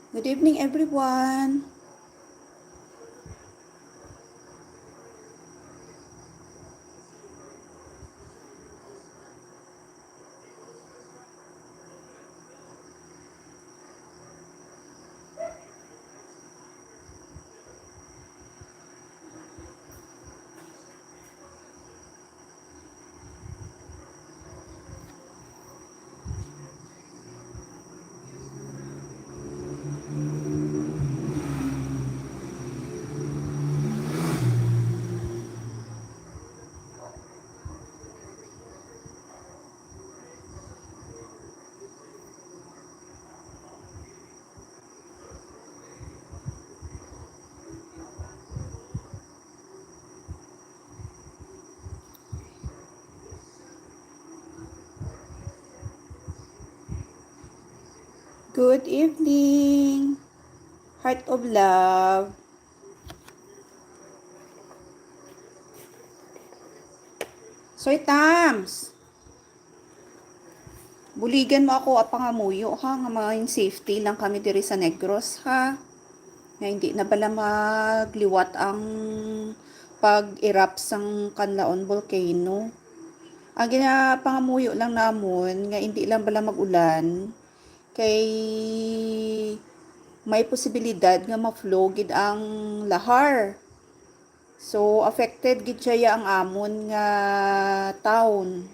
Good evening, everyone. Good evening, Heart of Love. Soy Tams, buligan mo ako apangamuyo ha, nga mga safety lang kami diri sa Negros ha. Nga hindi na bala magliwat ang pag-erupt sang Canlaon Volcano. Ang ginapangamuyo lang namon nga hindi lang bala magulan kay may posibilidad nga ma-flow gid ang lahar. So affected gid siya ang amon nga town.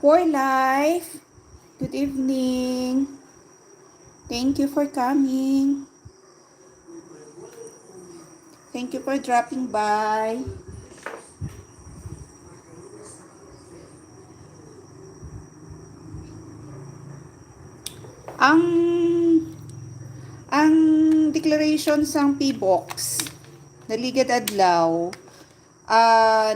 For life, good evening. Thank you for coming. Thank you for dropping by. Ang ang declaration sang PBOX naligad adlaw,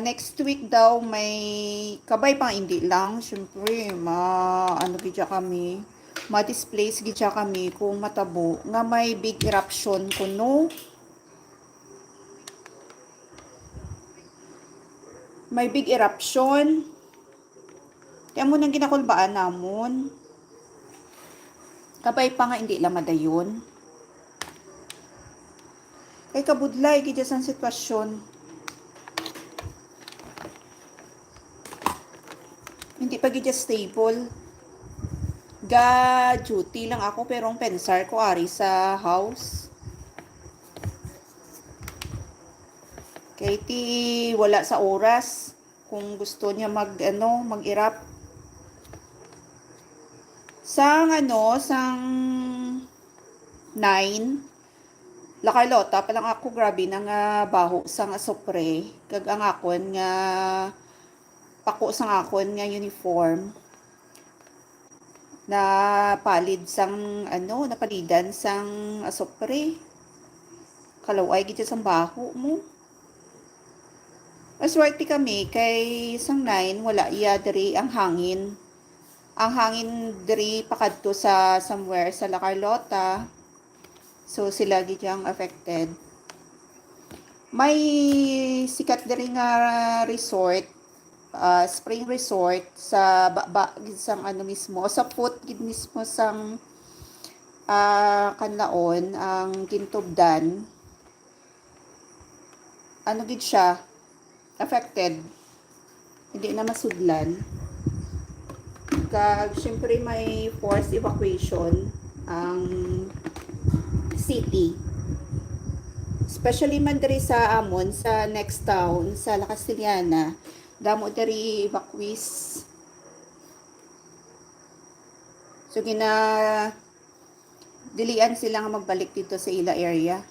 next week daw may kabay pang hindi lang syempre ano gidya kami ma-displace gidya kami kung matabo nga may big eruption kuno. May big eruption. Kaya mo nang ginakulbaan namon. Kabay pa nga hindi lang madayon. Kay kabudlay gidya sang sitwasyon. Hindi pa gidya stable. Ga duty lang ako pero ang pensar ko ari sa house. Kay ti wala sa oras kung gusto niya mag-erupt. Sang 9 lakalota pa lang ako grabe na nga baho sang asopre kag ang akon nga pako sang akon nga uniform na palid sang napalidan sang asopre kalaway gid sang baho mo. Aswerte kami kay sang 9 wala iya diri ang hangin. Ang hangin diri pakadto sa somewhere sa La Carlota. So sila gid yang affected. May sikat diri nga resort, spring resort sa baba gid sang mismo, sa foot gid mismo sang Canlaon ang Kintubdan. Ano gid siya affected. Hindi na masudlan. Kag syempre may forced evacuation ang city. Especially man diri sa amon sa next town sa La Castellana, damo diri evacuees. So dilian sila nga magbalik dito sa ila area.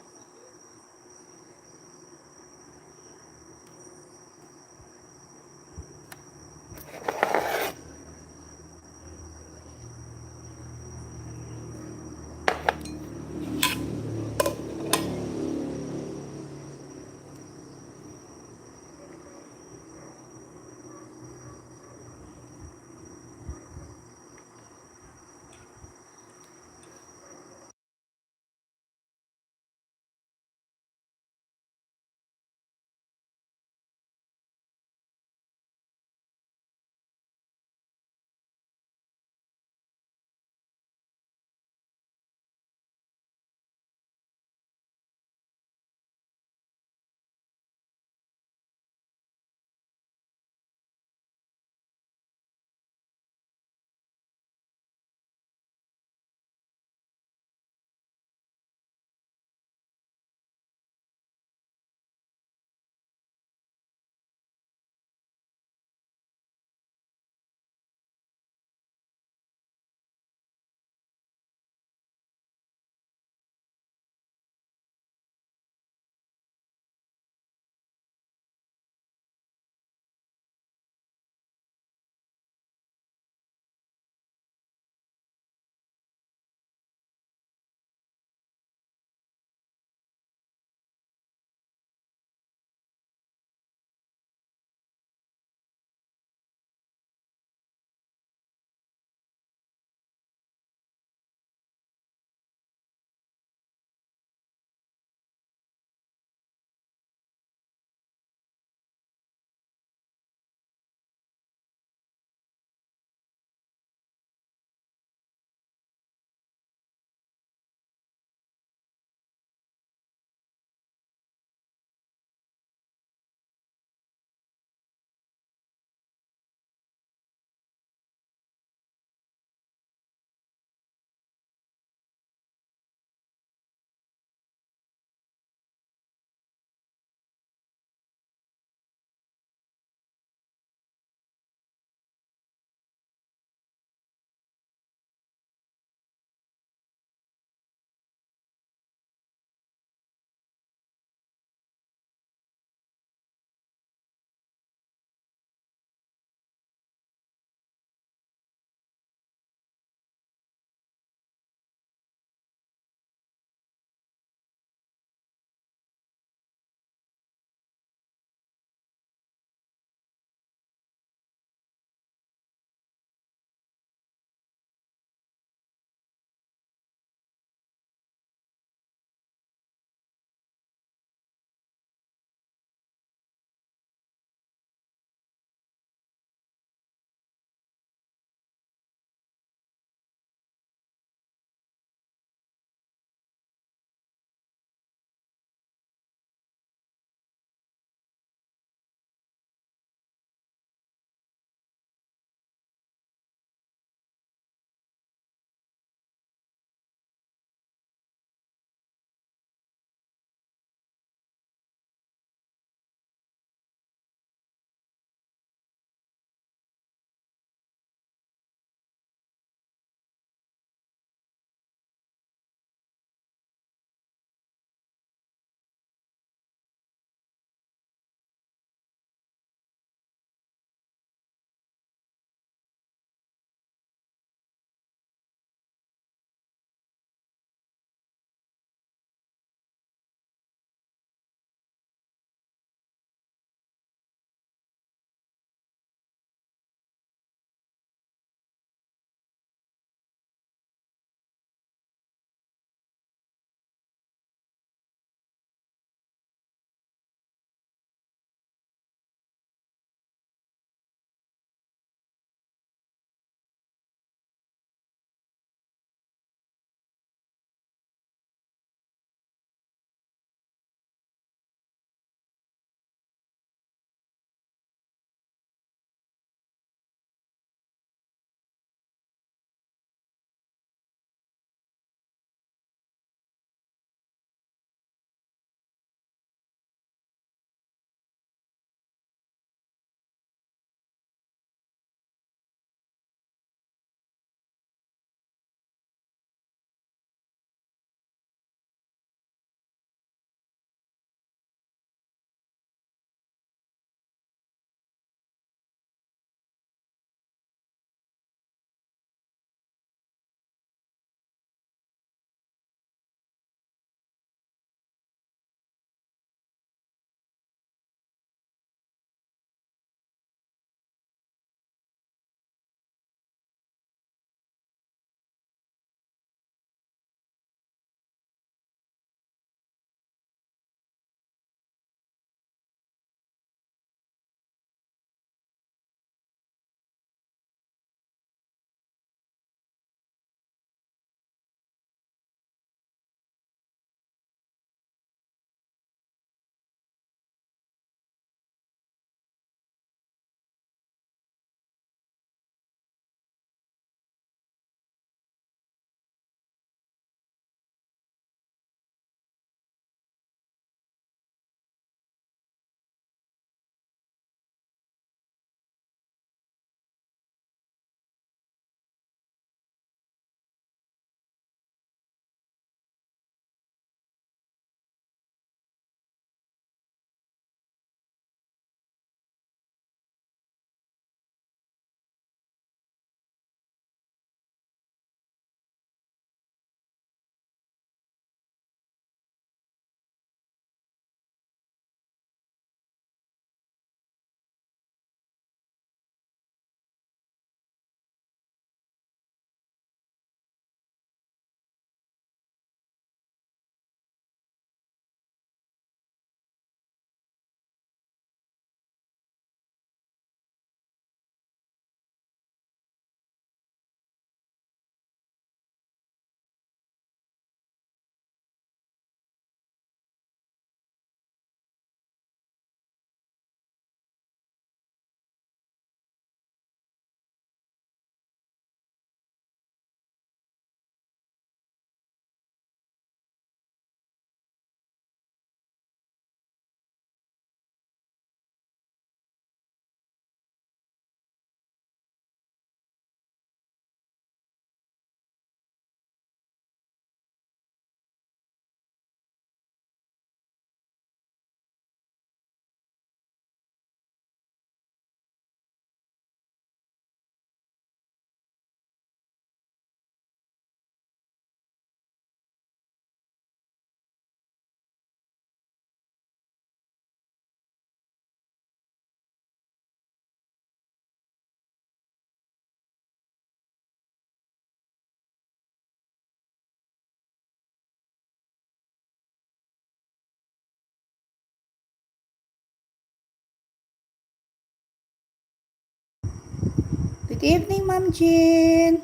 Evening, Ma'am Jean.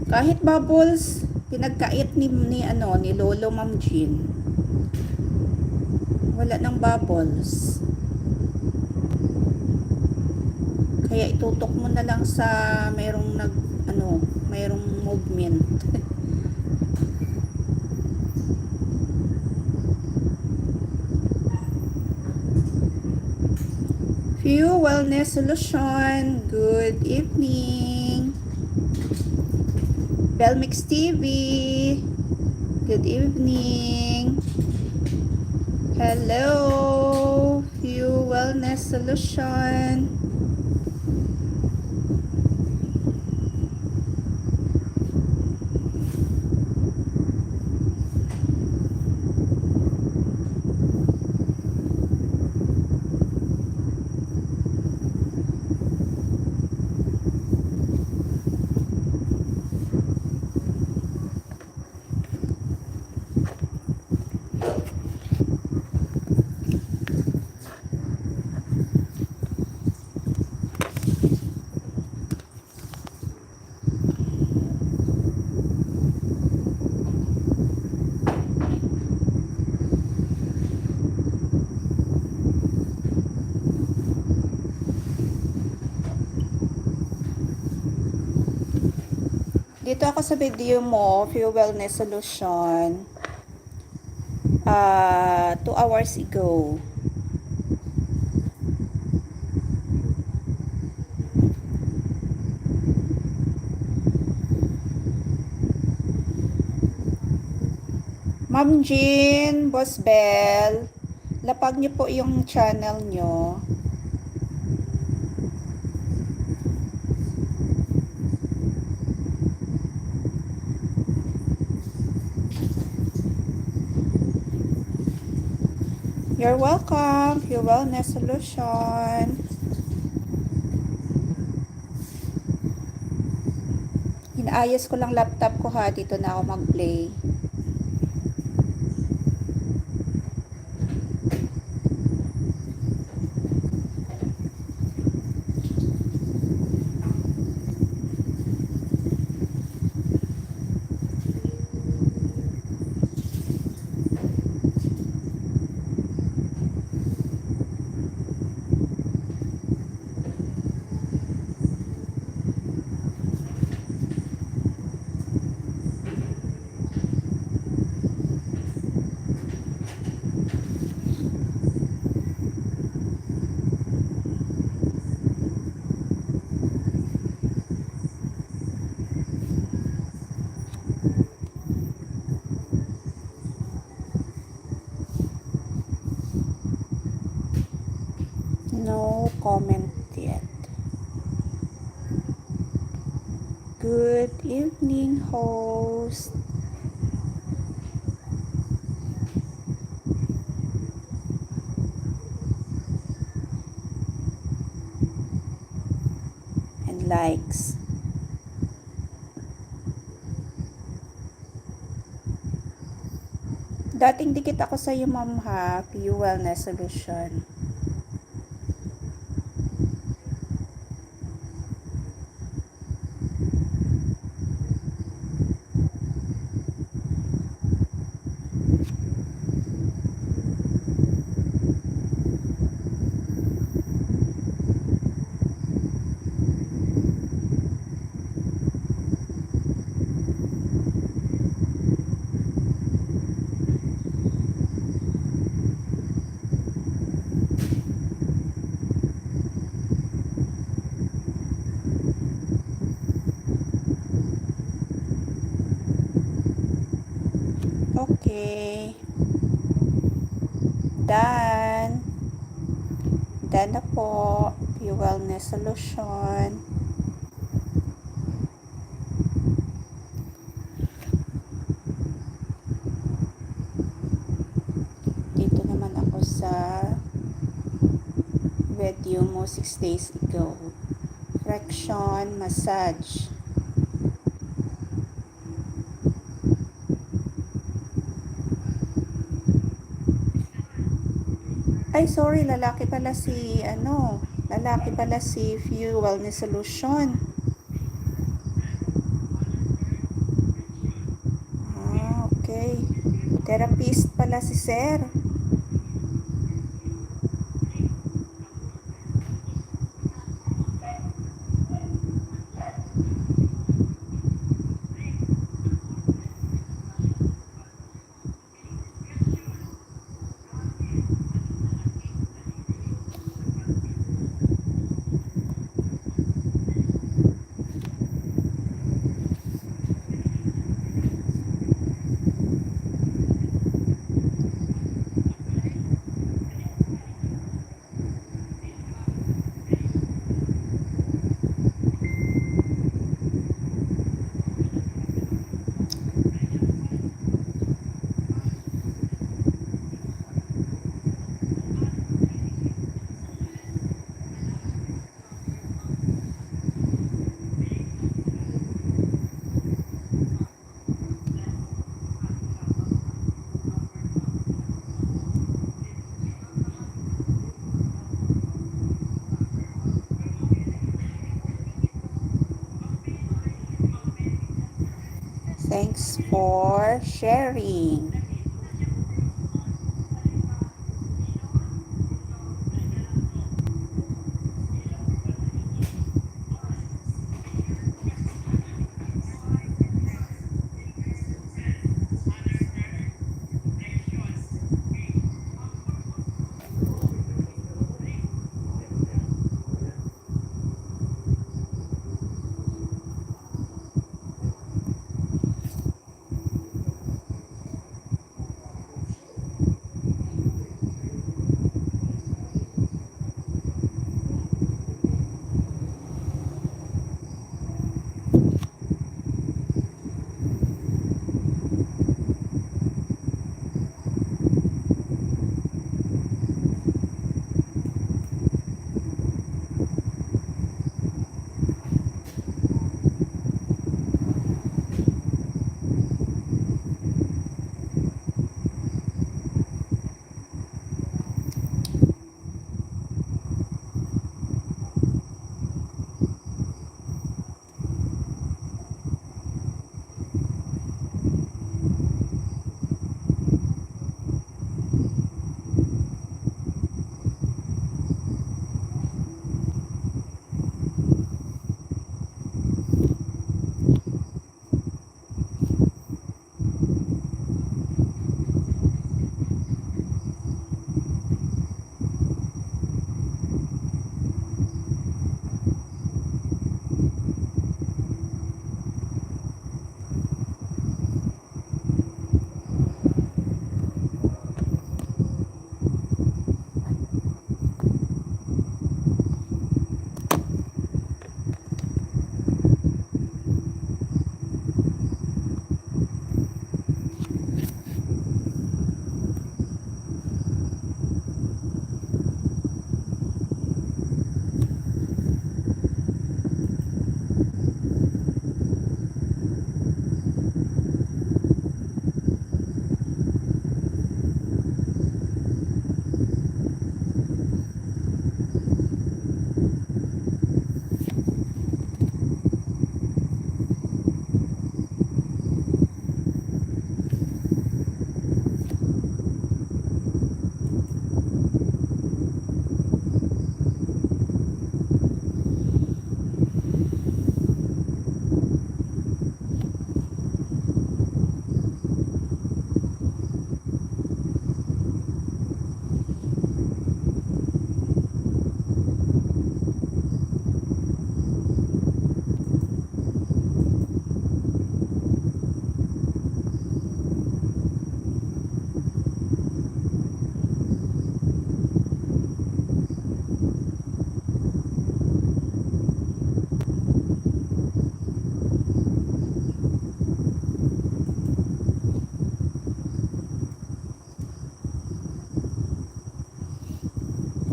Kahit bubbles, pinagkait ni Lolo Ma'am Jean. Wala ng bubbles. Kaya itutok mo na lang sa mayroong mayroong movement. Few Wellness Solution. Good evening. Belmix TV. Good evening. Hello. Few Wellness Solution. Dito ako sa video mo, Few Wellness Solution. 2 hours ago. Ma'am Jean, Boss Bell, lapag niyo po yung channel niyo. You're welcome, Your Wellness Solution. Inaayos ko lang laptop ko ha, dito na ako mag-play. No comment yet. Good evening, host. And likes. Dating dikit ako sa iyo, ma'am ha. Few Wellness Solution. Done. Done na po. Wellness solution. Dito naman ako sa video mo 6 days ago. Friction massage. Ay, sorry, lalaki pala si, lalaki pala si Few Wellness Solution. Okay. Therapist pala si Sir. Thanks for sharing.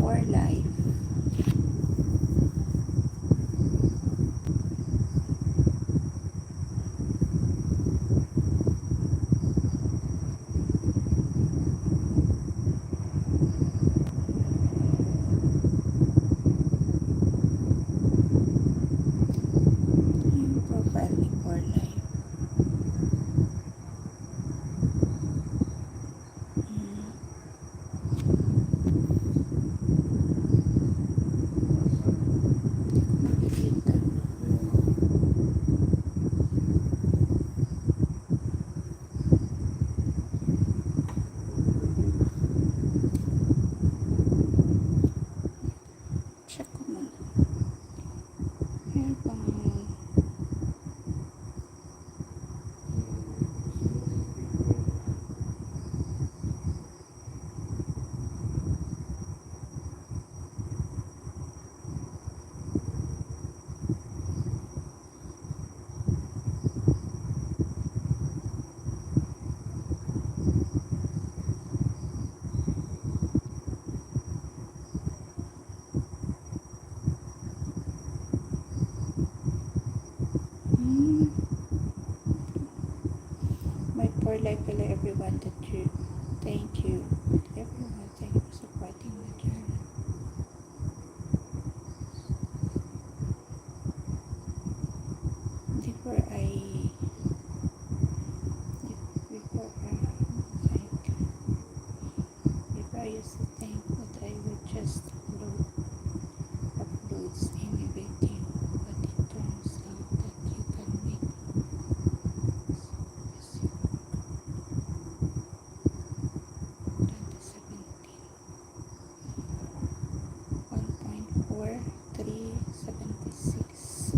for life. Yung profile ni for life. Makikita. Check ko muna. Meron pang my for life. Hello everyone that you. Thank you. Everyone, thank you for supporting the journey. Before I used to think that I would just upload any video, but it turns out that you can make 2017 1.4376.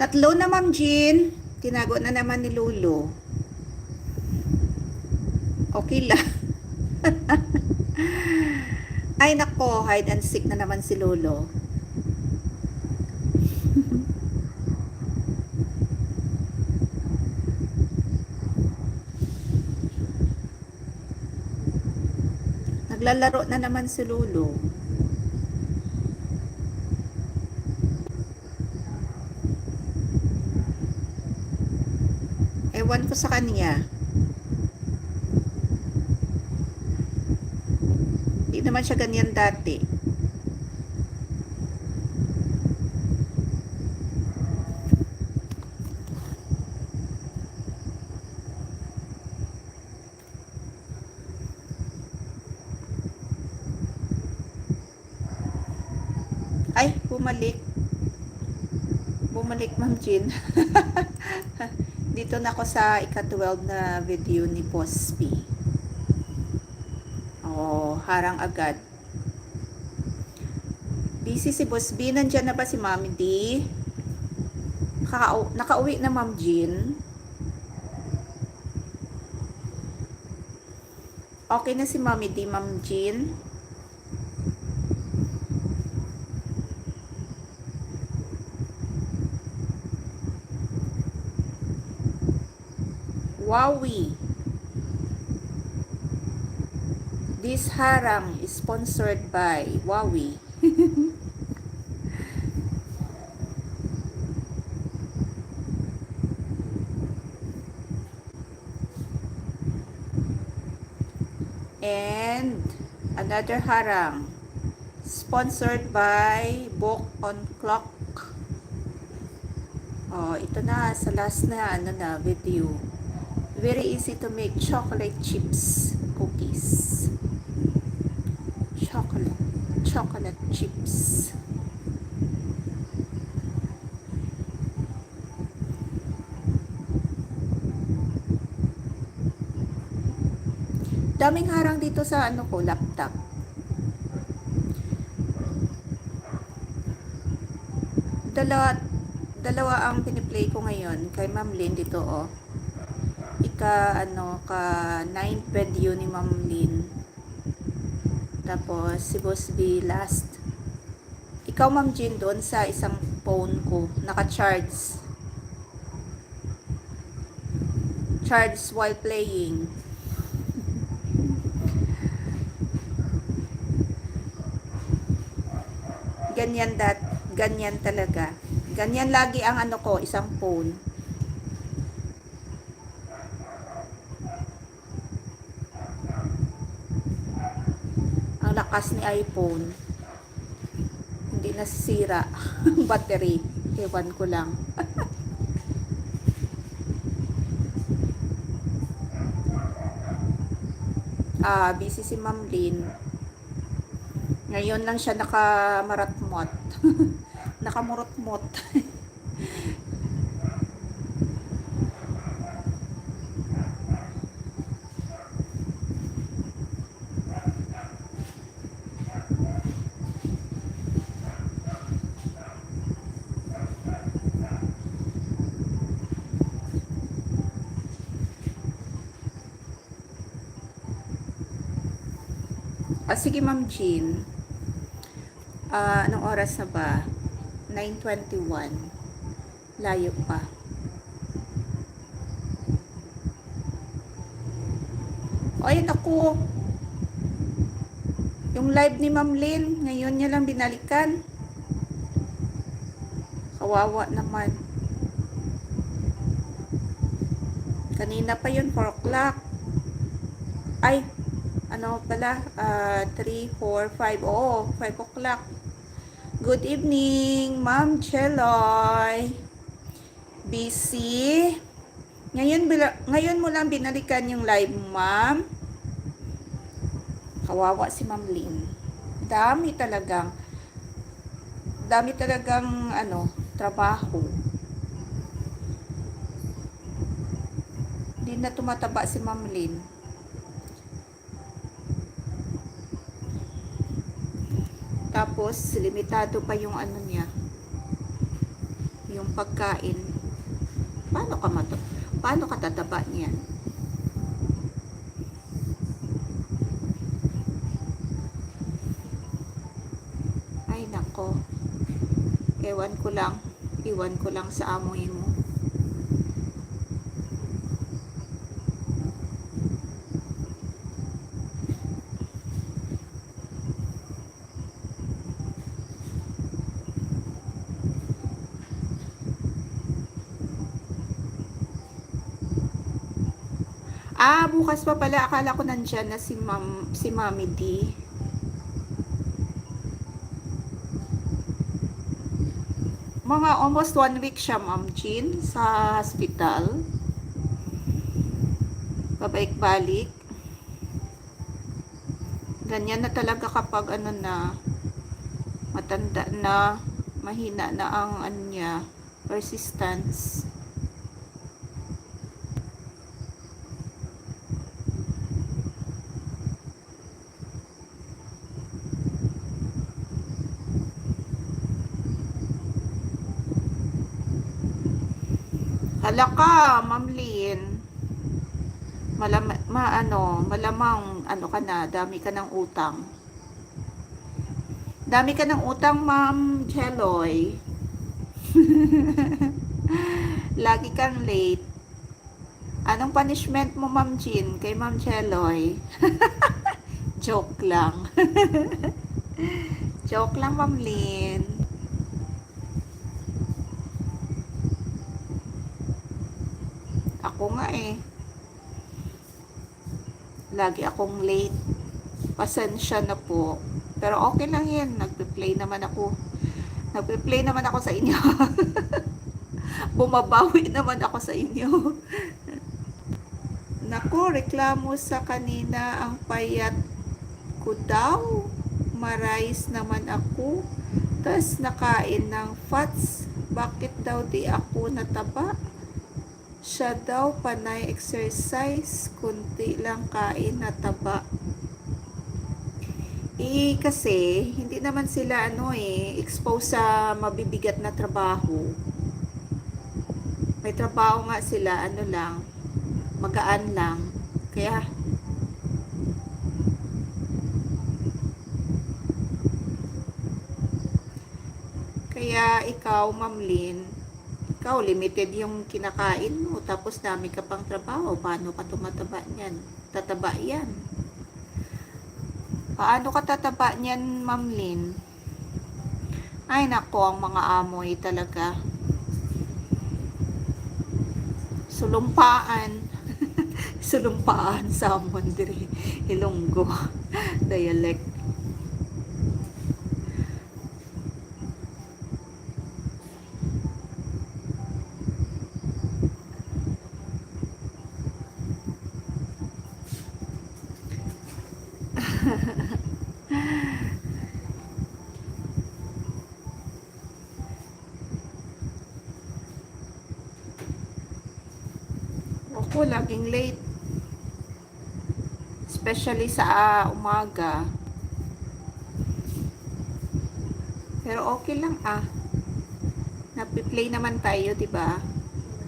Tatlo na, Ma'am Jean. Tinago na naman ni Lolo. Okay lang. Ay nako, hide and seek na naman si Lolo. Naglalaro na naman si Lolo. Ewan ko sa kanya. Hindi naman siya ganyan dati. Ay, bumalik. Bumalik, Ma'am Jean. Dito na ako sa ika-12 na video ni Boss P. Oh, harang agad. Busy si Boss B. Nandyan na ba si Mami D? Nakauwi na, Ma'am Jean. Okay na si Mami D, Ma'am Jean. Wowie. This harang is sponsored by Wowie. And another harang sponsored by Book on Clock. Oh, ito na sa last na video. Very easy to make chocolate chips cookies. Chocolate chips. Daming harang dito sa laptop. Dalawa ang piniplay ko ngayon kay Ma'am Lynn dito, oh. Ka 9th video ni Ma'am Lynn. Tapos si Boss B last. Ikaw, Ma'am Jean, doon sa isang phone ko, naka-charge. Charge while playing. Ganyan talaga. Ganyan lagi ang isang phone. Ang lakas ni iPhone. Hindi nasisira ang battery. Ewan ko lang. Busy si Ma'am Lynn. Ngayon lang siya nakamaratmot. Nakamurot-mot. Sige, Ma'am Jean. Anong oras na ba? 9:21. Layo pa. Ay, naku. Yung live ni Ma'am Lynn, ngayon niya lang binalikan. Kawawa naman. Kanina pa yun, 4 o'clock. Ay, 3, 4, 5. Oo, 5 o'clock. Good evening, Ma'am Cheloy. Busy? Ngayon mo lang binalikan yung live, Ma'am. Kawawa si Ma'am Lynn. Dami talagang trabaho. Hindi na tumataba si Ma'am Lynn. Tapos, limitado pa yung niya. yung pagkain. Paano ka tataba niyan? Ay nako, iwan ko lang sa amoy mo. Bukas pa pala. Akala ko nandyan na si Mami D. Mga almost 1 week siya, Ma'am Jean, sa hospital. Pabalik-balik. Ganyan na talaga kapag matanda na, mahina na ang niya, persistence. Hala ka, Ma'am Lynn. Malamang ka na, dami ka ng utang. Dami ka ng utang, Ma'am Jeloy. Lagi kang late. Anong punishment mo, Ma'am Jean, kay Ma'am Jeloy? Joke lang. Joke lang, Ma'am Lynn. Ako nga lagi akong late. Pasensya na po. Pero okay lang yan. Nagpe-play naman ako sa inyo. Bumabawi naman ako sa inyo. Nako, reklamo sa kanina ang payat ko daw. Marais naman ako. Tas nakain ng fats. Bakit daw di ako nataba? Siya daw panay exercise, kunti lang kain nataba. Kasi hindi naman sila exposed sa mabibigat na trabaho. May trabaho nga sila, lang, magaan lang. Kaya ikaw, Ma'am Lynn, ikaw, limited yung kinakain mo, tapos dami ka pang trabaho. Paano ka tumataba niyan? Tataba yan. Paano ka tataba niyan, Ma'am Lynn? Ay, nako, ang mga amoy talaga. Sulumpaan. Sulumpaan sa Mondre, Ilonggo dialect. Ako, laging late. Especially sa umaga. Pero okay lang Napi-play naman tayo, 'di ba?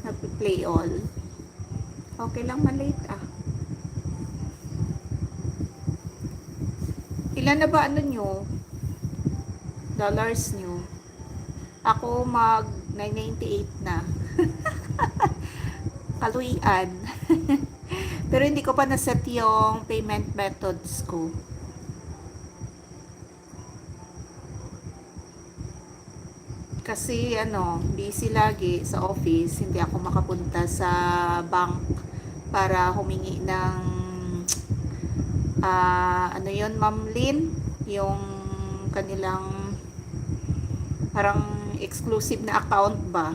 Napi-play all. Okay lang malate Ilan na ba nyo? Dollars nyo? Ako mag 998 na. Kaluian. Pero hindi ko pa naset yung payment methods ko. Kasi busy lagi sa office, hindi ako makapunta sa bank para humingi ng yun, Ma'am Lynn, yung kanilang parang exclusive na account ba.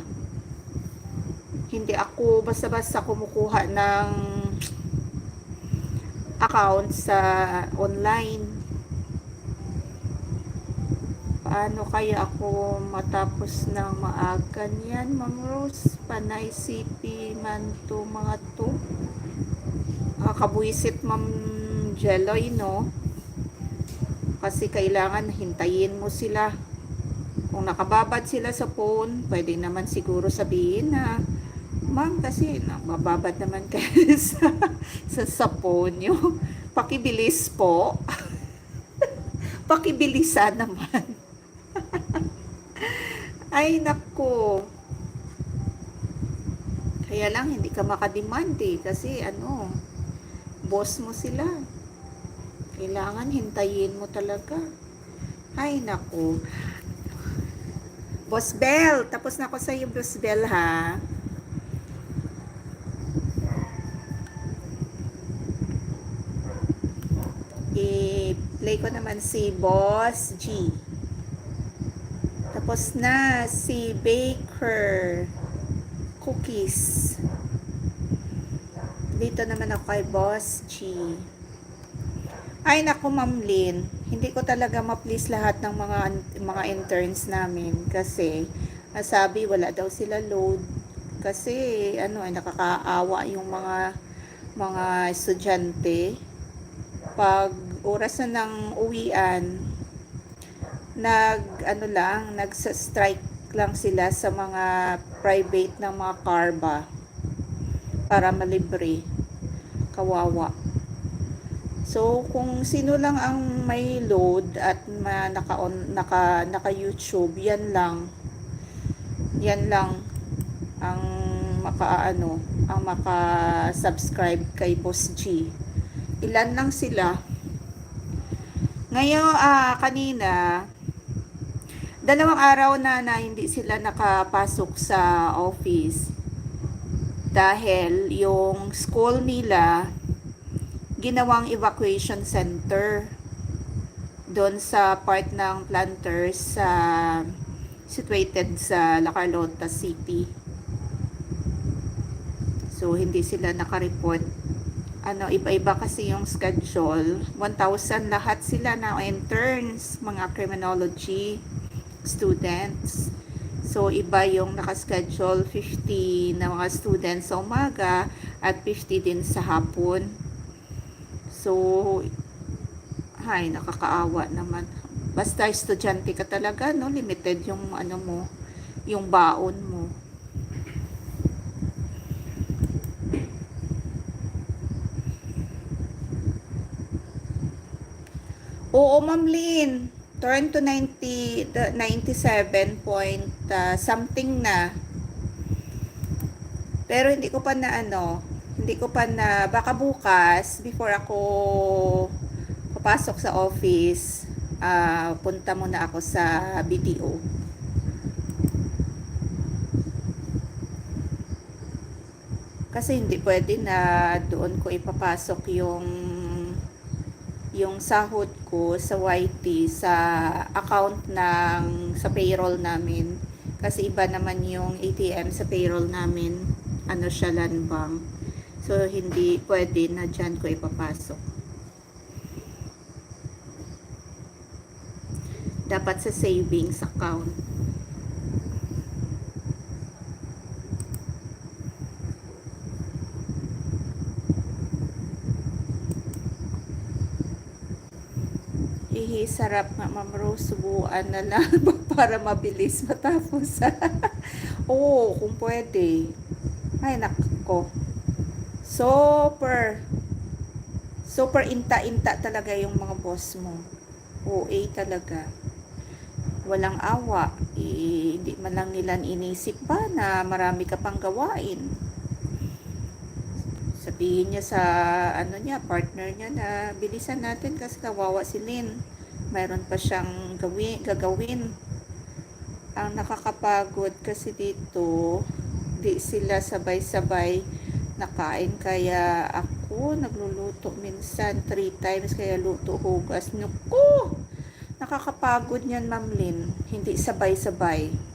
Hindi ako basta-basta kumukuha ng account sa online. Paano kaya ako matapos ng maaga niyan, Ma'am Rose? Panay CP man to mga to. Kabuisit, Ma'am Jeloy, no? Kasi kailangan hintayin mo sila. Kung nakababad sila sa phone, pwede naman siguro sabihin na, ma'am, kasi mababad naman kayo sa phone nyo. Pakibilis po. Pakibilisan naman. Ay, nako. Kaya lang, hindi ka makademand kasi boss mo sila. Kailangan hintayin mo talaga. Ay, nako. Boss Bell, tapos na ako sa iyo, Boss Bell, ha? I-play ko naman si Boss G. Tapos na si Baker Cookies. Dito naman ako kay Boss G. Ay, naku, Ma'am Lynn. Hindi ko talaga ma-please lahat ng mga interns namin kasi sabi wala daw sila load kasi nakakaawa yung mga estudyante pag oras na ng uwian nagsa-strike lang sila sa mga private ng mga car ba para malibre. Kawawa. So, kung sino lang ang may load at naka YouTube, yan lang ang ang maka-subscribe kay Boss G. Ilan lang sila. Ngayon, kanina, 2 araw na hindi sila nakapasok sa office dahil yung school nila ginawang evacuation center doon sa part ng Planters situated sa La Carlota City. So hindi sila naka-report. Iba-iba kasi yung schedule. 1,000 lahat sila na interns, mga criminology students. So iba yung naka-schedule, 50 na mga students sa umaga at 50 din sa hapon. So, nakakaawa naman. Basta estudyante ka talaga, limited yung yung baon mo. Oo, Ma'am Lynn. Turn to 97 point something na. Pero hindi ko pa baka bukas before ako papasok sa office, punta muna ako sa BTO. Kasi hindi pwede na doon ko ipapasok yung sahod ko sa YT sa account sa payroll namin. Kasi iba naman yung ATM sa payroll namin. Siya land bank. So, hindi pwede na dyan ko ipapasok. Dapat sa savings account. Sarap nga, Ma'am Rose. Subuan na lang para mabilis matapos. Oo, kung pwede. Ay, nako. Super inta-inta talaga yung mga boss mo. OA talaga. Walang awa. Hindi man lang nila inisip pa na marami ka pang gawain. Sabihin niya sa partner niya na bilisan natin kasi kawawa si Lynn. Mayroon pa siyang gagawin. Ang nakakapagod kasi dito, di sila sabay-sabay nakain, kaya ako nagluluto minsan 3 times, kaya luto, hugas. Naku! Nakakapagod niyan, Ma'am Lynn. Hindi sabay-sabay.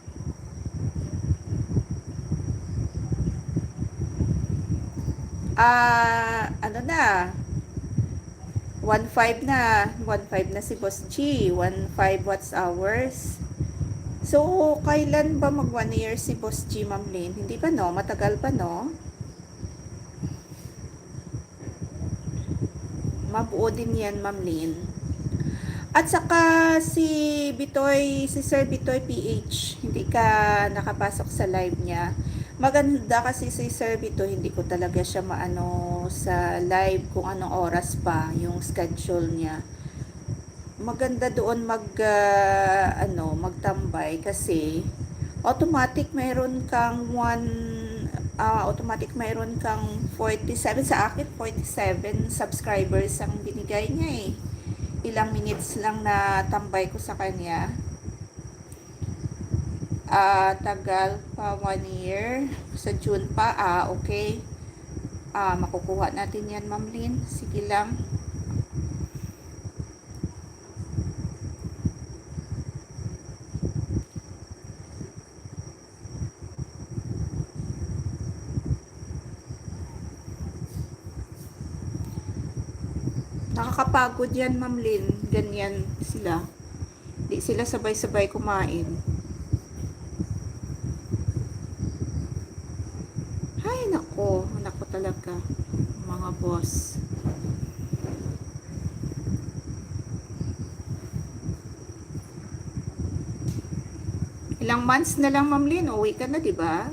Na 1.5 na si Boss G, 1.5 watts hours. So, kailan ba mag 1 year si Boss G, Ma'am Lynn? Hindi pa, matagal pa, mabuo din yan, Ma'am Lynn. At saka si Sir Bitoy PH, hindi ka nakapasok sa live niya. Maganda kasi si Sir Bitoy, hindi ko talaga siya maano sa live kung anong oras pa yung schedule niya. Maganda doon magtambay kasi automatic mayroon kang 47 sa akin 47 subscribers ang binigay niya eh. Ilang minutes lang na tambay ko sa kanya. Tagal pa 1 year. Sa June pa. Okay. Makukuha natin yan, Ma'am Lynn. Sige lang. Nakakapagod yan, Ma'am Lynn. Ganyan sila. Di sila sabay-sabay kumain. Ay, nako. Nako talaga. Mga boss. Ilang months na lang, Ma'am Lynn. Uwi ka na, di ba?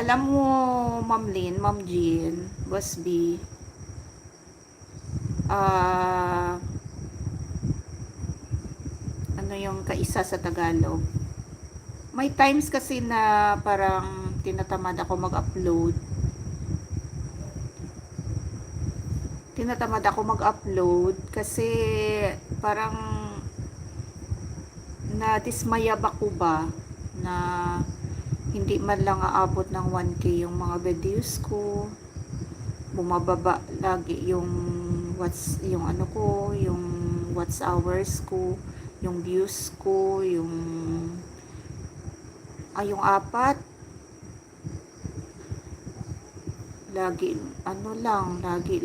Alam mo, Ma'am Lynn, Ma'am Jean, Boss B, ano yung kaisa sa Tagalog? May times kasi na parang tinatamad ako mag-upload. Kasi parang nadismayab ako ba na hindi man lang aabot ng 1K yung mga videos ko. Bumababa lagi yung watch hours ko, yung views ko, yung apat. Lagi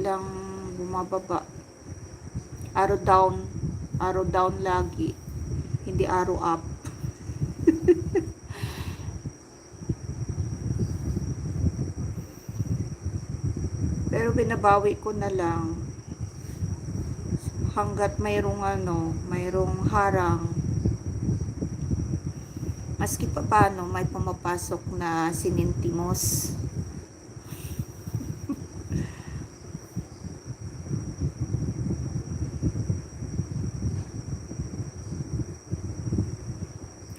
lang bumababa. Arrow down lagi. Hindi arrow up. Pero binabawi ko na lang hanggat mayroong harang. Maski pa paano may pumapasok na sinintimos.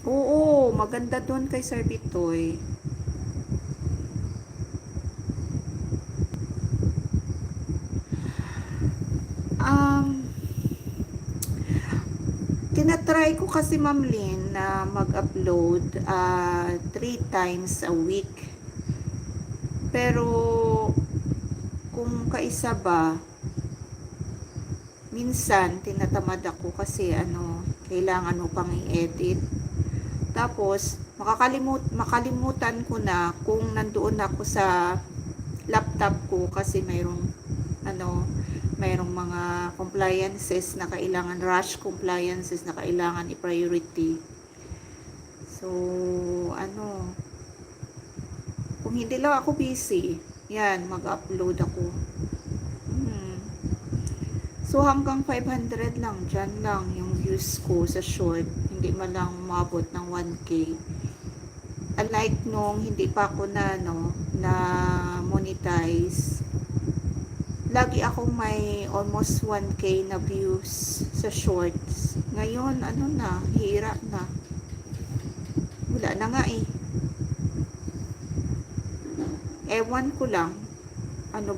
Oo, maganda doon kay Sir Bitoy. Tinatry ko kasi, Ma'am Lynn, na mag-upload 3 times a week. Pero kung kaisa ba, minsan tinatamad ako kasi kailangan mo pang i-edit. Tapos makalimutan ko na kung nandoon ako sa laptop ko kasi mayroong mga compliances na kailangan, rush compliances na kailangan i-priority. So, kung hindi lang ako busy, yan, mag-upload ako. So, hanggang 500 lang, dyan lang yung views ko sa short. Hindi man lang umabot ng 1K. Unlike nung hindi pa ako na monetize, lagi akong may almost 1K na views sa shorts. Ngayon, hira na. Wala na nga eh. Ewan ko lang.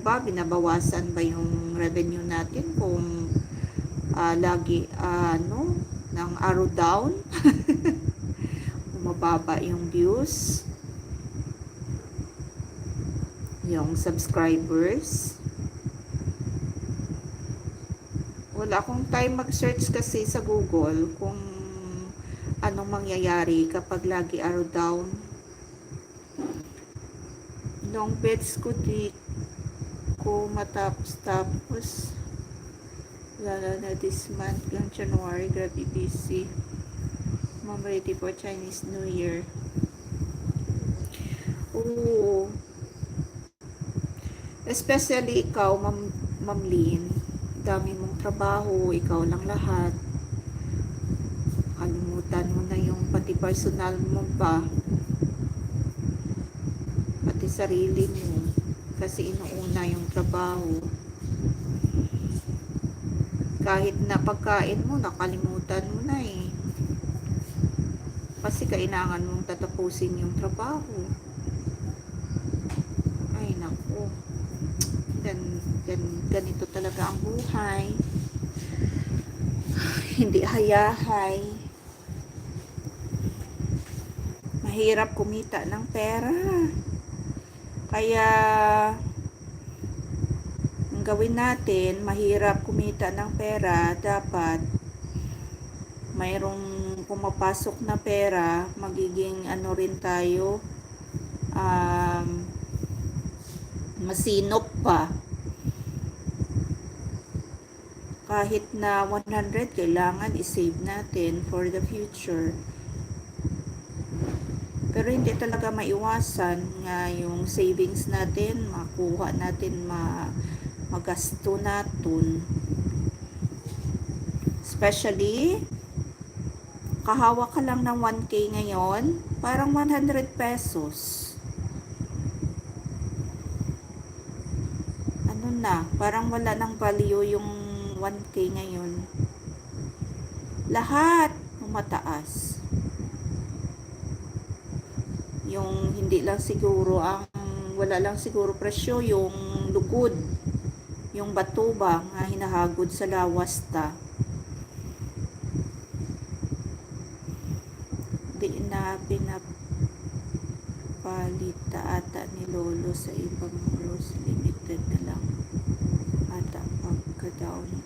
Binabawasan ba yung revenue natin kung lagi, ng arrow down? Bumababa yung views. yung subscribers. Wala akong time mag-search kasi sa Google kung anong mangyayari kapag lagi araw down. Nung bets ko di ko matapos lalo na this month yung January, grabe busy. Mom ready for Chinese New Year. Oo. Especially ikaw, Ma'am Lynn. Dami mong trabaho, ikaw lang lahat. Kalimutan mo na yung pati personal mo pa. Pati sarili mo. Kasi inuuna yung trabaho. Kahit na pagkain mo, nakalimutan mo na eh. Kasi kailangan mong tatapusin yung trabaho. Ay, naku. Ganito talaga ang buhay. Hindi hayahay. Mahirap kumita ng pera. Kaya, ang gawin natin, mahirap kumita ng pera, dapat mayroong pumapasok na pera, magiging ano rin tayo, masinop pa. Kahit na 100, kailangan i-save natin for the future. Pero hindi talaga maiwasan nga yung savings natin, makuha natin, magasto natin. Especially, kahawak ka lang ng 1K ngayon, parang 100 pesos. Ano na, parang wala ng value yung 1K ngayon. Lahat mataas. Yung hindi lang siguro wala lang siguro presyo yung lugod, yung bato ba nga hinahagod sa lawas ta. Di na pinapalita ata ni Lolo sa ibang rose, limited na lang ata pagka down na.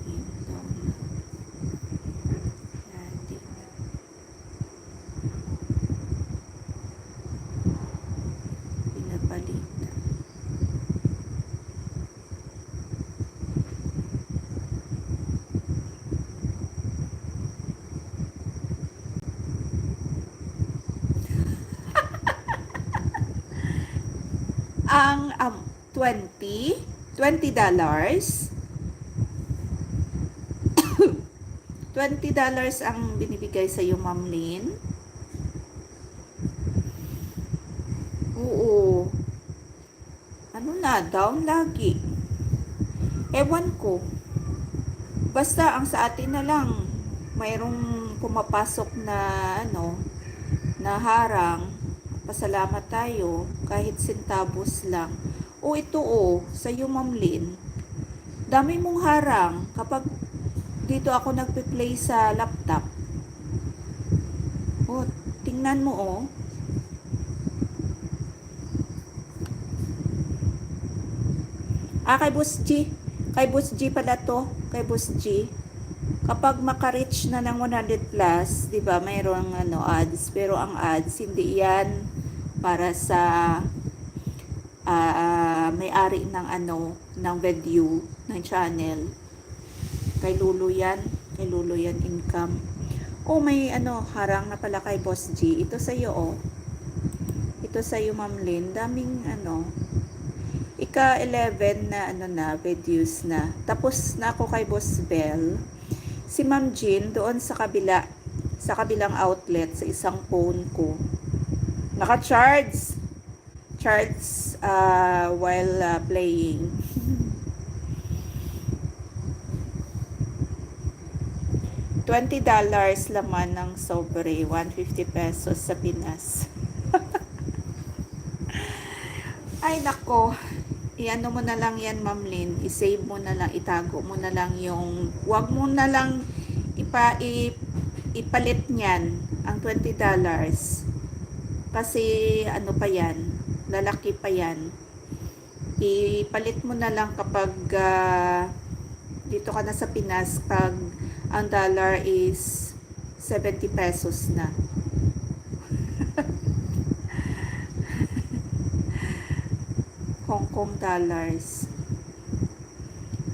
Ang $20 $20 ang binibigay sa iyo, Ma'am Lynn. Oo. Ano na, down lagi. Ewan ko. Basta ang sa atin na lang, mayroong pumapasok na na harang. Pasalamat tayo kahit centavos lang. O ito sa iyo, Ma'am Lynn. Dami mong harang kapag dito ako nagpe-play sa laptop. Tingnan mo kay Boss G. Kay Boss G pala to. Kay Boss G. Kapag maka-reach na ng 100 plus, 'di ba, mayroong ads, pero ang ads hindi 'yan para sa may-ari ng ng video ng channel. Kay Lulu 'yan, income. May harang na pala kay Boss G. Ito sa iyo Ito sa iyo, Ma'am Lynn. Daming ika-11 na videos na. Tapos na ako kay Boss Bell. Si Ma'am Jean doon sa kabilang outlet sa isang phone ko. Naka-charge while playing. $20 laman ng sobre, 150 pesos sa Pinas. Ay nako, iano mo na lang yan, Ma'am Lynn, i-save mo na lang, itago mo na lang yung, wag mo na lang ipalit niyan ang $20. Kasi pa yan, lalaki pa yan. Ipalit mo na lang kapag dito ka na sa Pinas, pag ang dollar is 70 pesos na. Hong Kong dollars.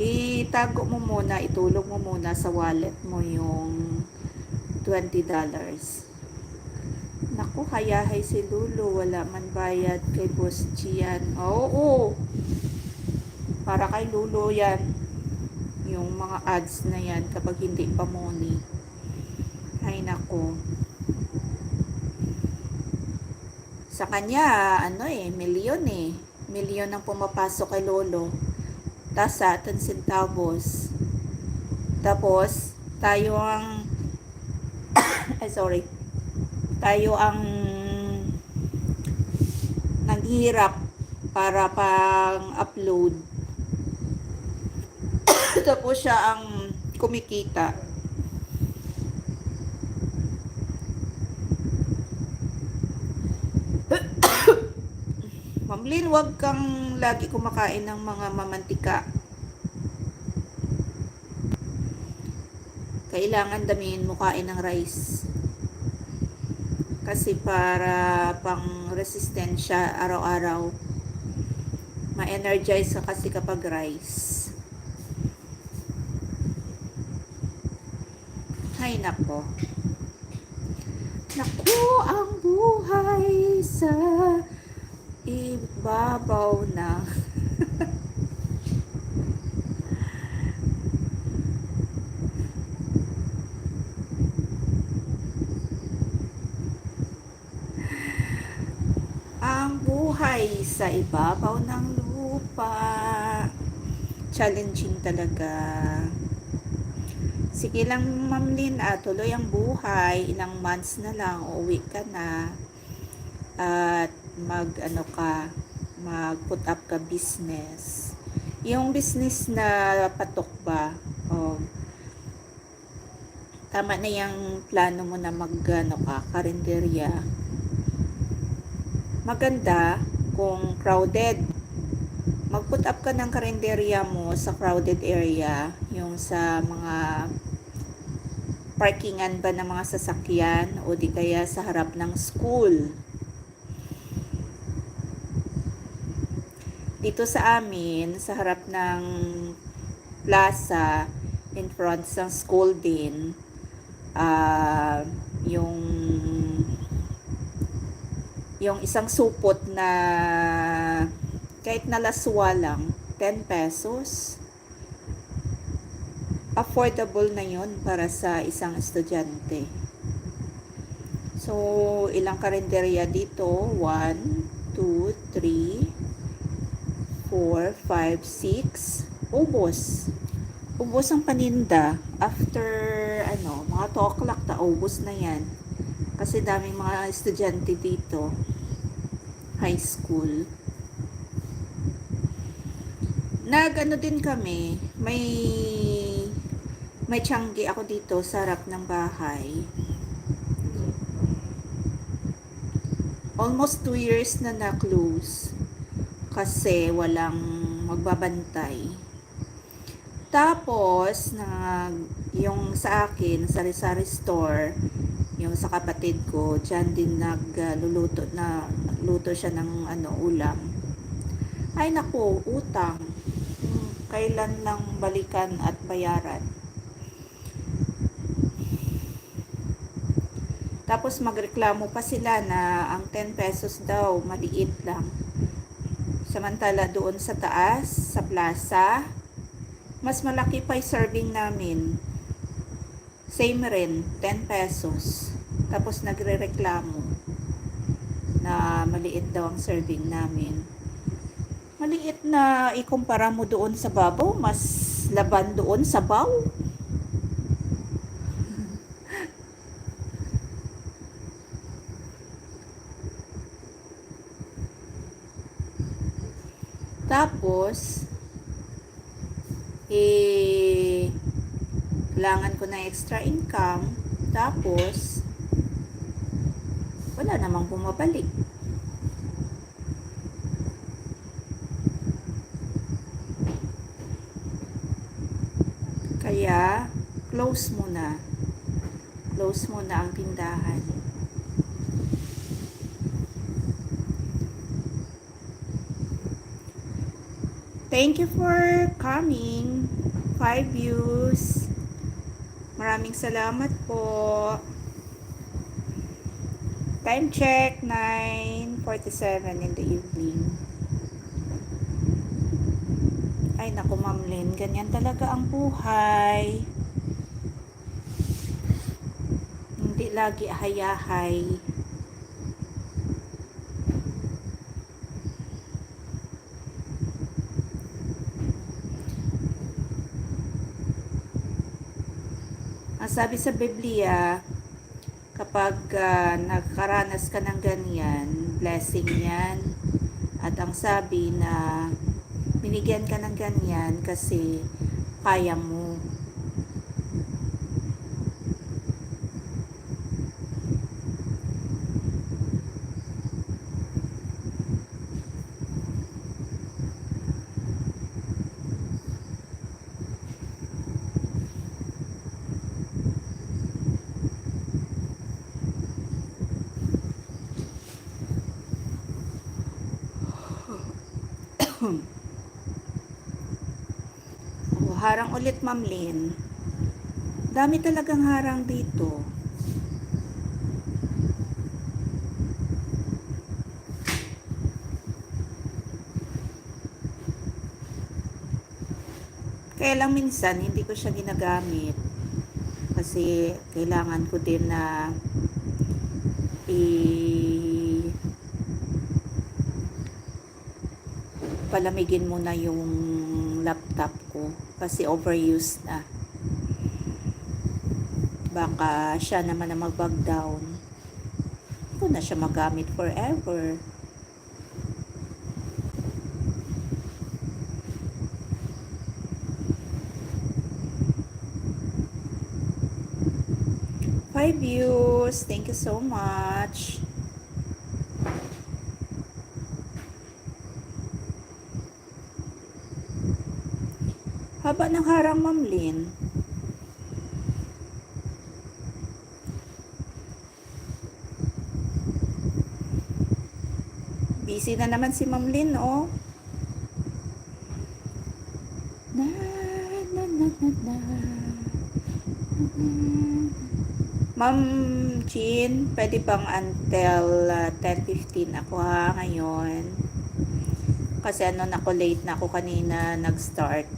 Itago mo muna, itulog mo muna sa wallet mo yung $20. Naku, hayahay si Lulu, wala man bayad kay Boss Gian. Oo, para kay Lulu yan. Yung mga ads na yan kapag hindi pa money. Ay nako. Sa kanya, milyon eh. Milyon ang pumapasok kay Lolo. Tas sa atin centavos. Tapos, tayo ang tayo ang naghihirap para pang upload. Tapos siya ang kumikita. Ma'am Lynn, huwag kang lagi kumakain ng mga mamantika. Kailangan damihin mo kain ng rice. Kasi para pang resistensya araw-araw. Ma-energize ka kasi kapag rice. Ay nako. Naku, ang buhay sa ibabaw na. Ang buhay sa ibabaw ng lupa. Challenging talaga. Sige lang, Ma'am Lynn, tuloy ang buhay. Ilang months na lang, uuwi ka na. At mag put up ka business. Yung business na patok ba? Tama na yung plano mo na karinderya. Maganda kung crowded. Mag-put up ka ng karinderya mo sa crowded area, yung sa mga parkingan ba ng mga sasakyan o di kaya sa harap ng school. Dito sa amin, sa harap ng plaza, in front ng school din, yung isang supot na kahit nalaswa lang, 10 pesos. Affordable na yun para sa isang estudyante. So, ilang karinderya dito? 1, 2, 3, 4, 5, 6. Ubos. Ubos ang paninda. After, mga 2 o'clock na ubos na yan. Kasi daming mga estudyante dito. High school. Din kami. May tiyanggi ako dito sa harap ng bahay. Almost 2 years na na-close. Kasi walang magbabantay. Tapos, yung sa akin, sari-sari store, yung sa kapatid ko, dyan din nagluto siya ng ulam. Ay naku, utang. Kailan lang balikan at bayaran. Tapos magreklamo pa sila na ang 10 pesos daw, maliit lang. Samantala doon sa taas, sa plaza, mas malaki pa yung serving namin. Same rin, 10 pesos. Tapos nagrereklamo na maliit daw ang serving namin. Maliit na ikumpara mo doon sa babaw, mas laban doon sa baw. Tapos, kailangan ko na extra income. Tapos, wala namang bumabalik. Kaya, close muna. Close muna ang tindahan. Thank you for coming. 5 views. Maraming salamat po. Time check, 9:47 in the evening. Ay, naku, Ma'am Lynn, ganyan talaga ang buhay. Hindi lagi hayahay. Ang sabi sa Biblia, kapag nagkaranas ka ng ganyan, blessing yan. At ang sabi na binigyan ka ng ganyan kasi kaya mo. Oh, harang ulit, Ma'am Lynn. Dami talagang harang dito. Kaya lang minsan hindi ko siya ginagamit kasi kailangan ko din na palamigin muna yung laptop ko kasi overused na. Baka siya naman na mag-bug down. Hindi ko na siya magamit forever. Five views. Thank you so much. Haba ng harang, Ma'am Lynn. Busy na naman si Ma'am Lynn, oh. Na, na, na, na, na. Ma'am Jean, pwede bang until 10:15 ako ha ngayon? Kasi late na ako kanina nag-start.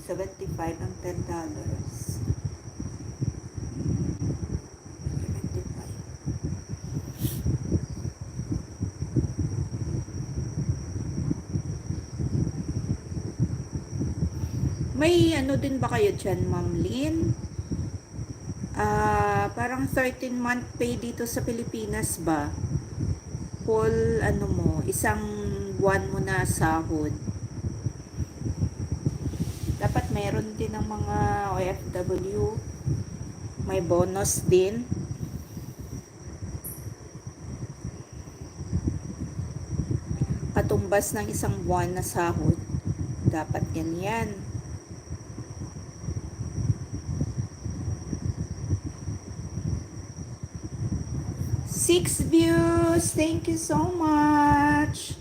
$75 ang $10. 75. May ano din ba kayo dyan, Ma'am Lynn? Parang 13-month pay dito sa Pilipinas ba? Full ano mo, isang buwan mo na sahod. Dapat meron din ng mga OFW. May bonus din. Katumbas ng isang buwan na sahod. Dapat yan. 6 views. Thank you so much.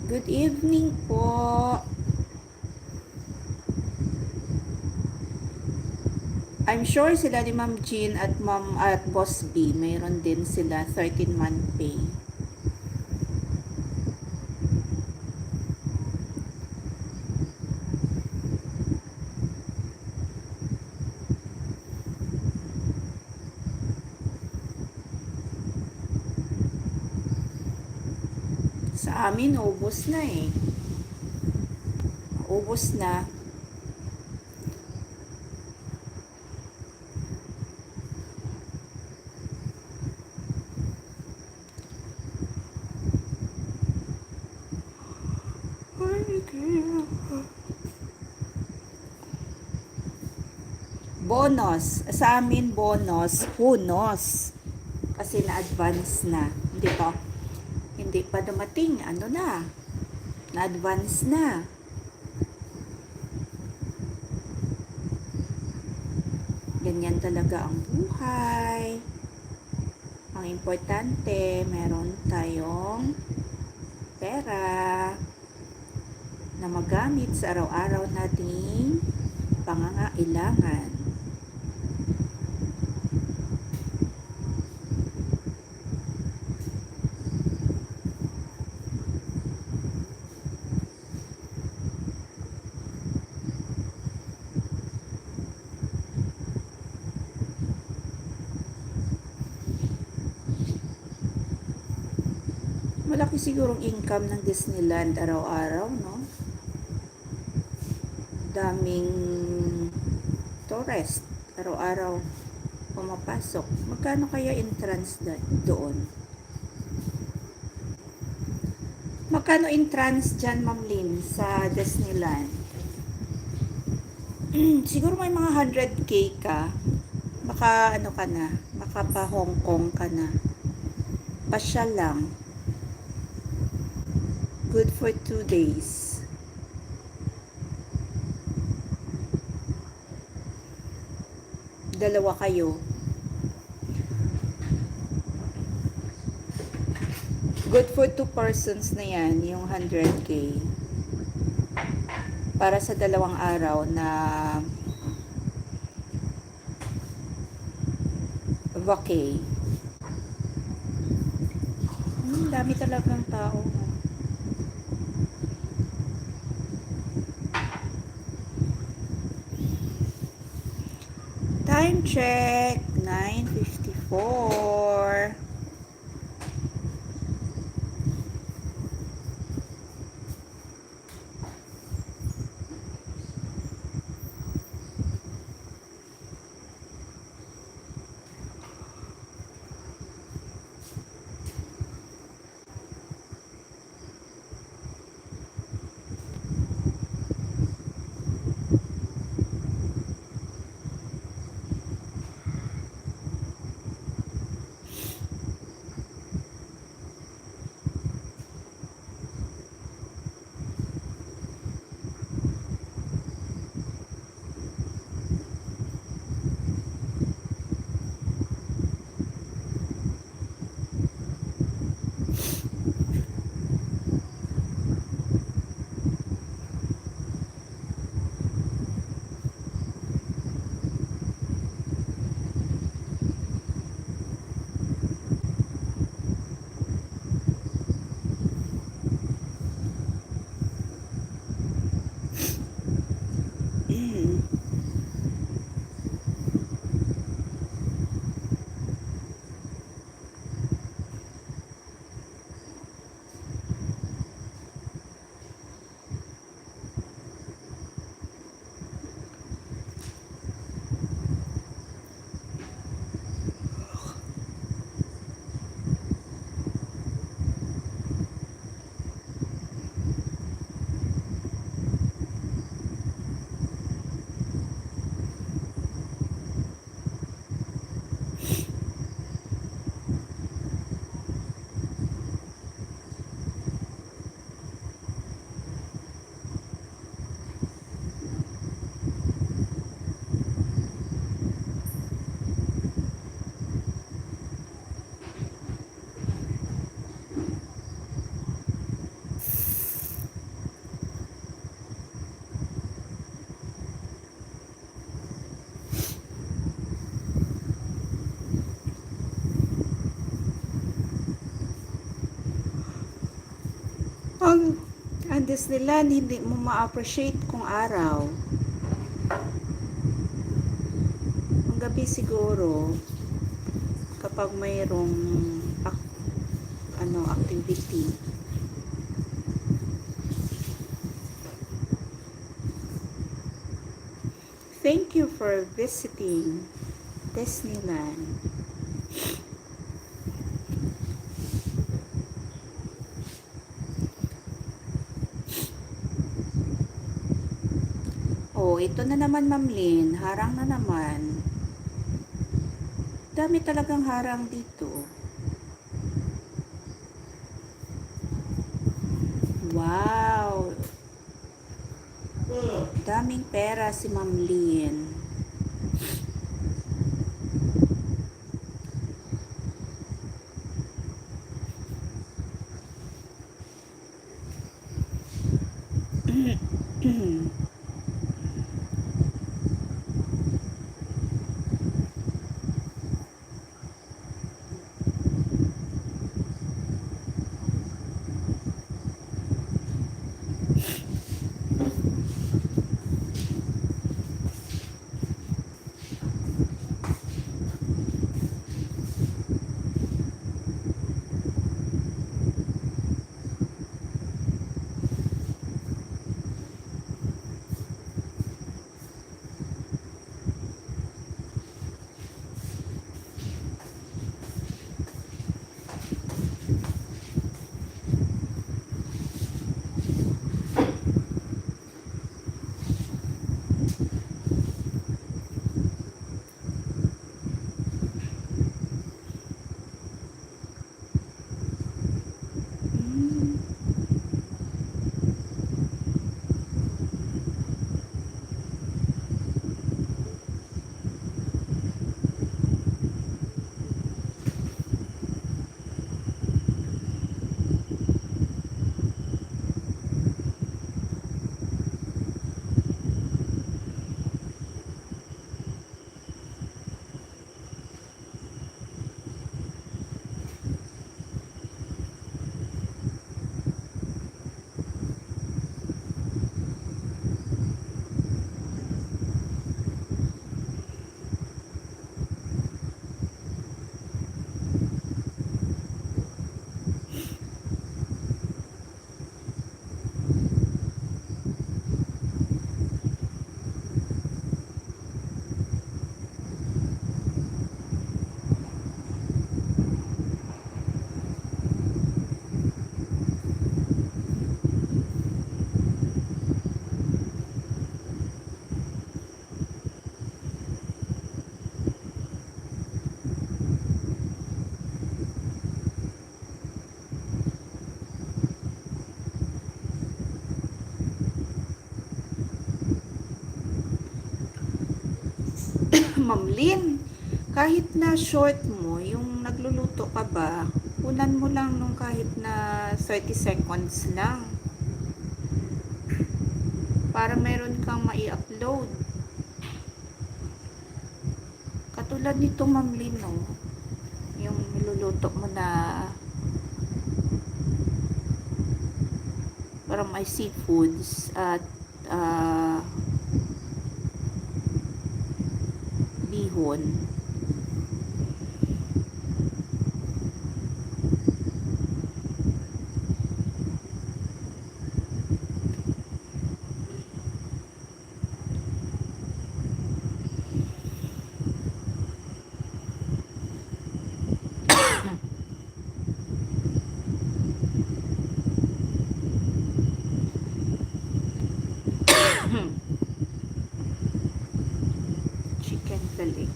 Good evening po. I'm sure sila ni Ma'am Jean at Boss B, mayroon din sila 13-month pay. Sa amin, ubos na eh. Ubos na. Bonus. Sa amin, bonus. Hunos. Kasi na-advance na. Hindi pa. Hindi pa dumating. Ano na? Na-advance na. Ganyan talaga ang buhay. Ang importante, meron tayong pera na magamit sa araw-araw nating pangangailangan. Malaki sigurong income ng Disneyland araw-araw, no? Daming tourist araw-araw pumapasok. Magkano kaya entrance doon? Magkano entrance dyan, Ma'am Lynn, sa Disneyland? Siguro may mga 100k ka. Maka ano ka na, makapa Hong Kong ka na. Pasyal lang. Good for 2 days. Dalawa kayo. Good for 2 persons na yan, yung 100k. Para sa 2 araw na vacay. Dami talagang tao. Time check, 9:54. Ang Disneyland, hindi mo ma-appreciate kung araw. Ang gabi siguro, kapag mayroong activity. Thank you for visiting Disneyland. Oh, ito na naman, Ma'am Lynn. Harang na naman. Dami talagang harang dito. Wow! Daming pera si Ma'am Lynn. Ma'am Lynn, kahit na short mo, yung nagluluto ka ba, unan mo lang nung kahit na 30 seconds lang. Para meron kang mai-upload. Katulad nito, Ma'am Lynn, no? Yung niluluto mo na parang may seafoods at bihon. Chicken fillet.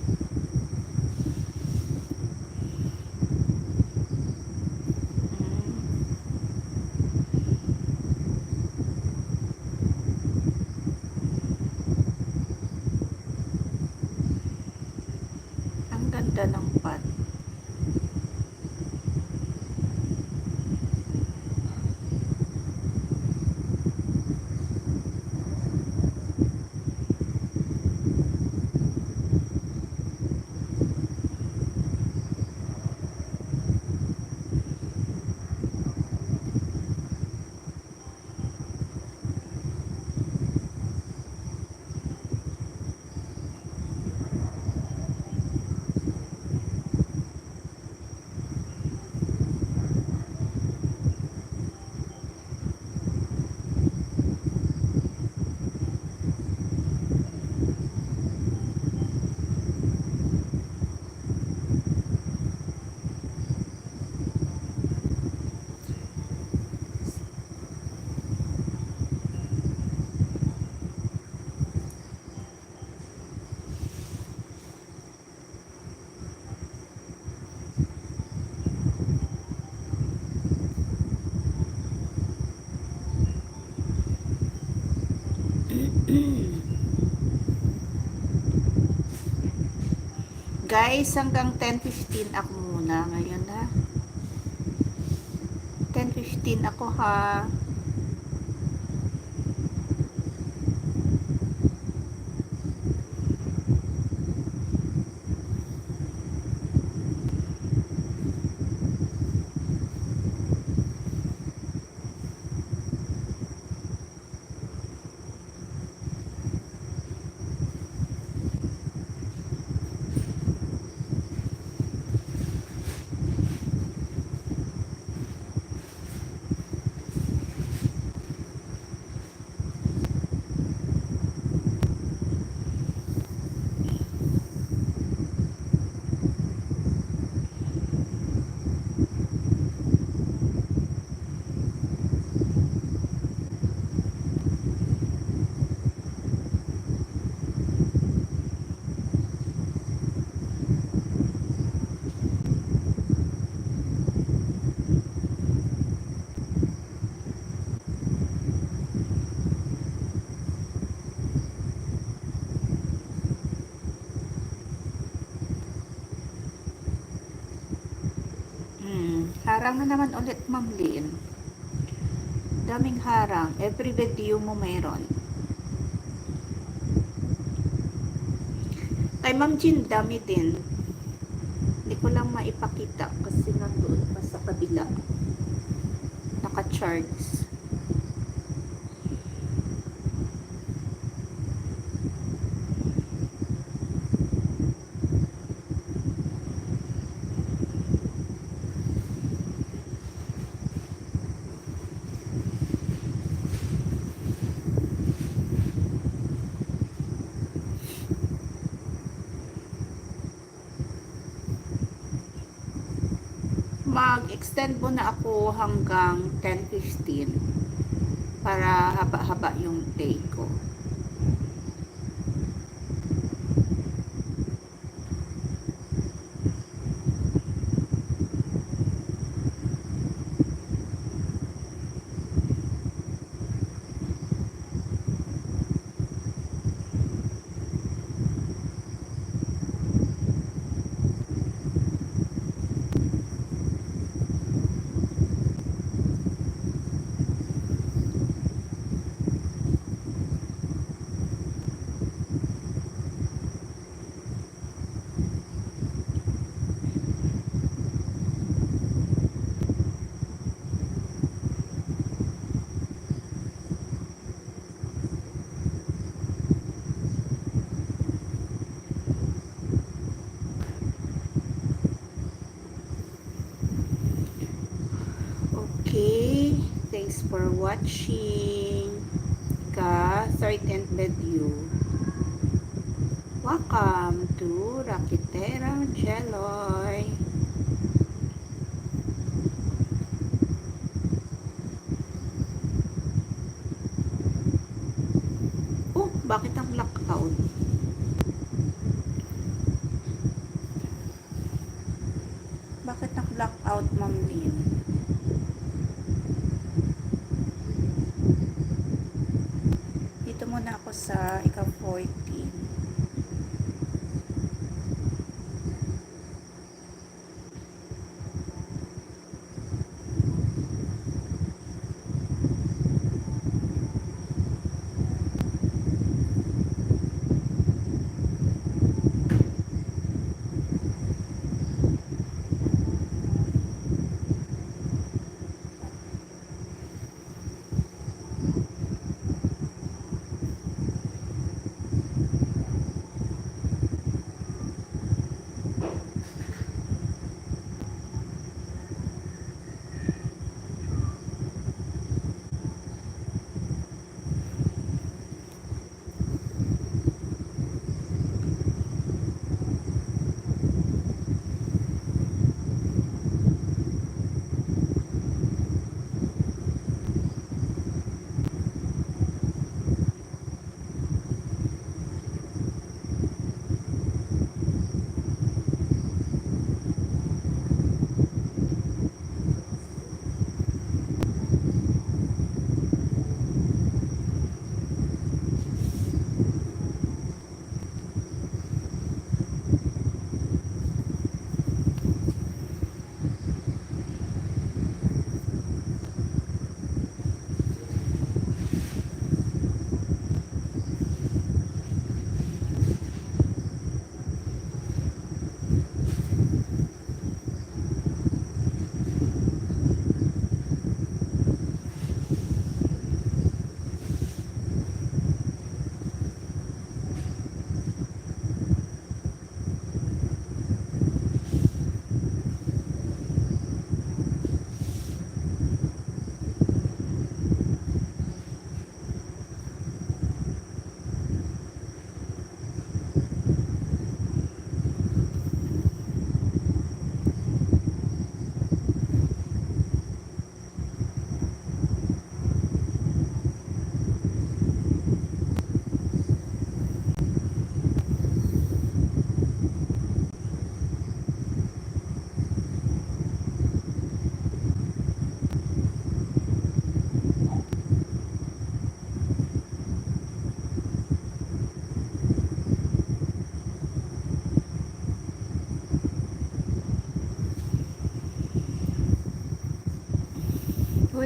Ang ganda ng pan. Guys, hanggang 10:15 ako muna ngayon ha. 10:15 ako ha. Harang na naman ulit, Ma'am Lynn. Daming harang. Every video mo mayroon. Kay Ma'am Jean, dami din. Hindi ko lang maipakita kasi nandoon pa sa kabila. Naka-charge. Mag-extend muna ako hanggang 10:15 para haba-haba yung day ko. Okay, thanks for watching ka 13th video. Welcome to Rakitera Jeloy. Oh, bakit ang blackout? Bakit ang blackout, Ma'am Lynn? Dito muna ako sa ika-14.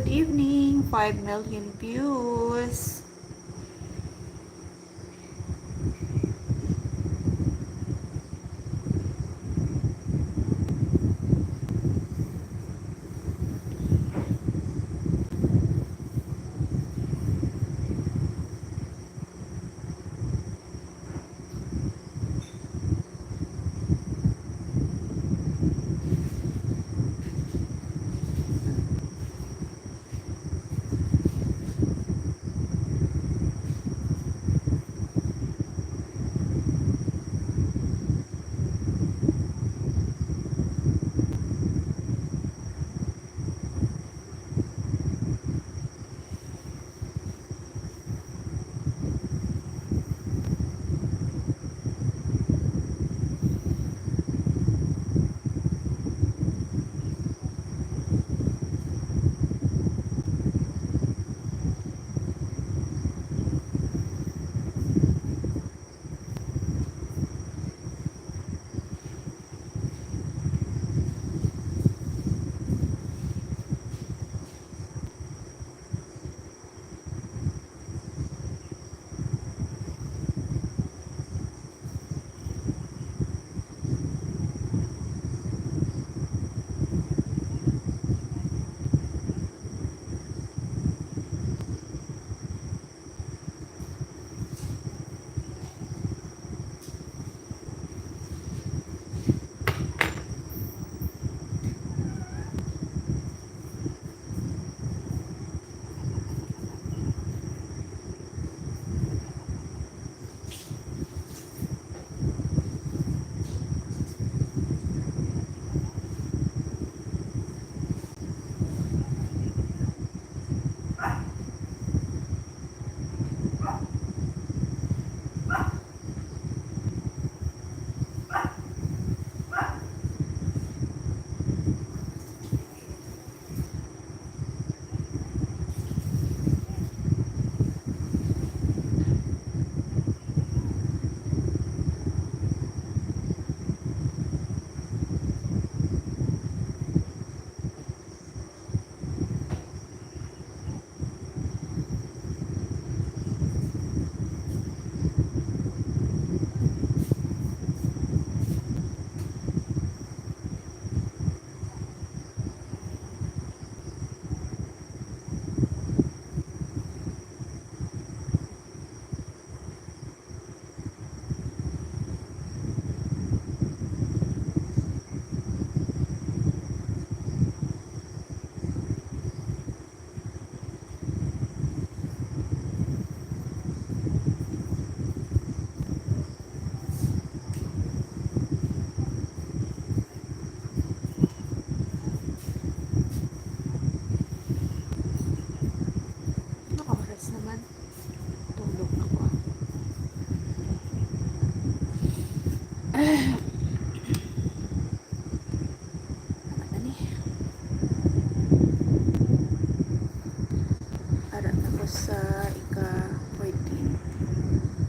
good evening. 5 million views. Oras naman. Tulog ako.